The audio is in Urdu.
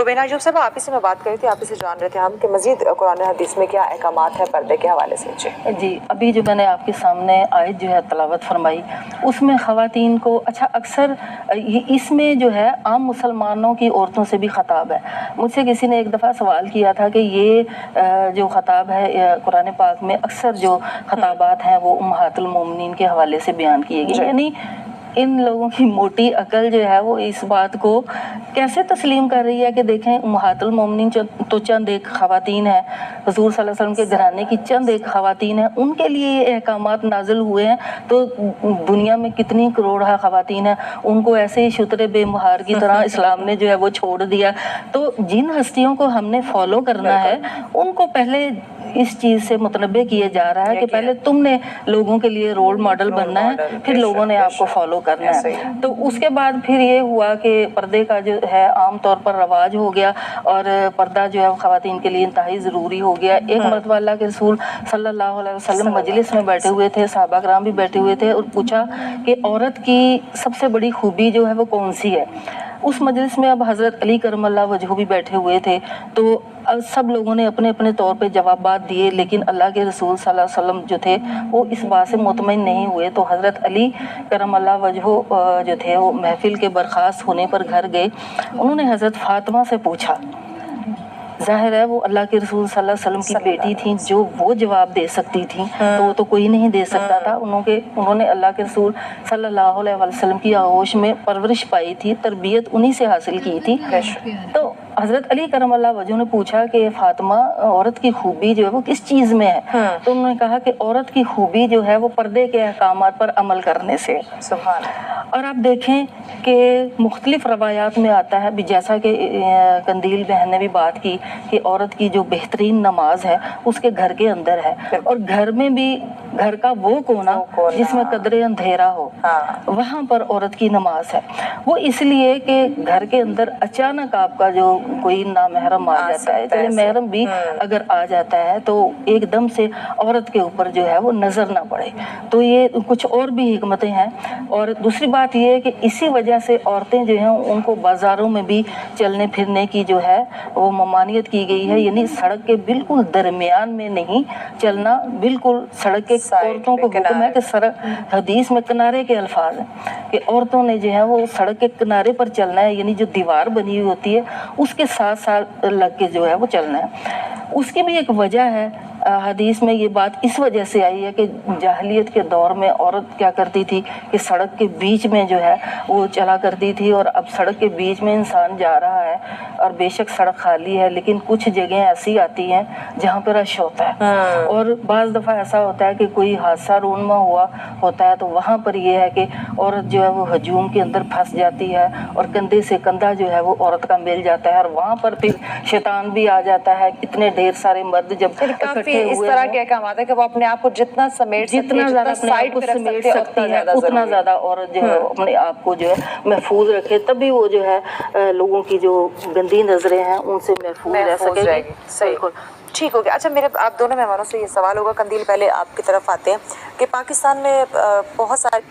روبینہ ایوب صاحب، آپ ہی سے میں بات کر رہی تھی، آپ ہی سے جان رہے تھے ہم کہ مزید قرآن حدیث میں کیا احکامات ہیں پردے کے حوالے سے؟ جی ابھی جو میں نے آپ کے سامنے آیت جو ہے تلاوت فرمائی، اس میں خواتین کو اکثر اس میں جو ہے عام مسلمانوں کی عورتوں سے بھی خطاب ہے۔ مجھ سے کسی نے ایک دفعہ سوال کیا تھا کہ یہ جو خطاب ہے قرآن پاک میں اکثر جو خطابات ہیں وہ امہات المومنین کے حوالے سے بیان کیے گئے، یعنی ان لوگوں کی موٹی عقل جو ہے وہ اس بات کو کیسے تسلیم کر رہی ہے کہ دیکھیں امہات المومنین تو چند ایک خواتین ہیں، حضور صلی اللہ علیہ وسلم کے گھرانے کی چند ایک خواتین ہیں، ان کے لیے یہ احکامات نازل ہوئے ہیں، تو دنیا میں کتنی کروڑہ خواتین ہیں، ان کو ایسے ہی شتر بے مہار کی طرح اسلام نے جو ہے وہ چھوڑ دیا۔ تو جن ہستیوں کو ہم نے فالو کرنا ہے ان کو پہلے اس چیز سے متنبع کیے جا رہا ہے کہ پہلے تم نے لوگوں کے لیے رول ماڈل بننا ہے، پھر لوگوں نے آپ کو فالو کرنا ہے۔ تو اس کے بعد پھر یہ ہوا کہ پردے کا جو ہے عام طور پر رواج ہو گیا، اور پردہ جو ہے خواتین کے لیے انتہائی ضروری ہو گیا۔ ایک مرتبہ اللہ کے رسول صلی اللہ علیہ وسلم مجلس میں بیٹھے ہوئے تھے، صحابہ کرام بھی بیٹھے ہوئے تھے، اور پوچھا کہ عورت کی سب سے بڑی خوبی جو ہے وہ کون سی ہے۔ اس مجلس میں اب حضرت علی کرم اللہ وجہہ بھی بیٹھے ہوئے تھے، تو سب لوگوں نے اپنے اپنے طور پہ جوابات دیے، لیکن اللہ کے رسول صلی اللہ علیہ وسلم جو تھے وہ اس بات سے مطمئن نہیں ہوئے۔ تو حضرت علی کرم اللہ وجہہ جو تھے وہ محفل کے برخاست ہونے پر گھر گئے، انہوں نے حضرت فاطمہ سے پوچھا، ظاہر ہے وہ اللہ کے رسول صلی اللہ علیہ وسلم کی بیٹی تھیں، جو وہ جواب دے سکتی تھیں تو وہ تو کوئی نہیں دے سکتا تھا۔ انہوں نے اللہ کے رسول صلی اللہ علیہ وسلم کی آغوش میں پرورش پائی تھی، تربیت انہی سے حاصل کی تھی۔ تو حضرت علی کرم اللہ وجہ نے پوچھا کہ فاطمہ عورت کی خوبی جو ہے وہ کس چیز میں ہے؟ تو انہوں نے کہا کہ عورت کی خوبی جو ہے وہ پردے کے احکامات پر عمل کرنے سے۔ سبحان۔ اور آپ دیکھیں کہ مختلف روایات میں آتا ہے بھی، جیسا کہ قندیل بہن نے بھی بات کی کہ عورت کی جو بہترین نماز ہے اس کے گھر کے اندر ہے، اور گھر میں بھی گھر کا وہ کونا جس میں قدرے اندھیرا ہو، وہاں پر عورت کی نماز ہے۔ وہ اس لیے کہ گھر کے اندر اچانک آپ کا جو کوئی نامحرم آ جاتا ہے، چلے محرم بھی اگر آ جاتا ہے تو ایک دم سے عورت کے اوپر جو ہے وہ نظر نہ پڑے، تو یہ کچھ اور بھی حکمتیں ہیں۔ اور دوسری بات یہ ہے کہ اسی وجہ سے عورتیں جو ہیں ان کو بازاروں میں بھی چلنے پھرنے کی جو ہے وہ ممانعت کی گئی ہے، یعنی سڑک کے بالکل درمیان میں نہیں چلنا، بالکل سڑک کے عورتوں کو حکم ہے کہ سڑک، حدیث میں کنارے کے الفاظ ہیں کہ عورتوں نے جو ہے وہ سڑک کے کنارے پر چلنا ہے، یعنی جو دیوار بنی ہوئی ہوتی ہے اس کے ساتھ ساتھ لگ کے جو ہے وہ چلنا ہے۔ اس کی بھی ایک وجہ ہے، حدیث میں یہ بات اس وجہ سے آئی ہے کہ جاہلیت کے دور میں عورت کیا کرتی تھی کہ سڑک کے بیچ میں جو ہے وہ چلا کرتی تھی، اور اب سڑک کے بیچ میں انسان جا رہا ہے اور بے شک سڑک خالی ہے، لیکن کچھ جگہیں ایسی آتی ہیں جہاں پہ رش ہوتا ہے، اور بعض دفعہ ایسا ہوتا ہے کہ کوئی حادثہ رونما ہوا ہوتا ہے تو وہاں پر یہ ہے کہ عورت جو ہے وہ ہجوم کے اندر پھنس جاتی ہے، اور کندھے سے کندھا جو ہے وہ عورت کا مل جاتا ہے، اور وہاں پر پھر شیطان بھی آ جاتا ہے۔ اتنے ڈھیر سارے مرد جب کافی اس طرح کے احکامات ہے کہ وہ اپنے آپ کو جتنا سمیٹ جتنا زیادہ اپنے آپ کو سمیٹ سکتی ہے اتنا زیادہ عورت جو ہے اپنے آپ کو جو ہے محفوظ رکھے، تبھی وہ جو ہے لوگوں کی جو گندی نظریں ہیں ان سے محفوظ رہ سکے گی۔ صحیح، ٹھیک ہو گیا۔ اچھا، میرے آپ دونوں مہمانوں سے یہ سوال ہوگا، قندیل پہلے آپ کی طرف آتے ہیں کہ پاکستان میں بہت سارے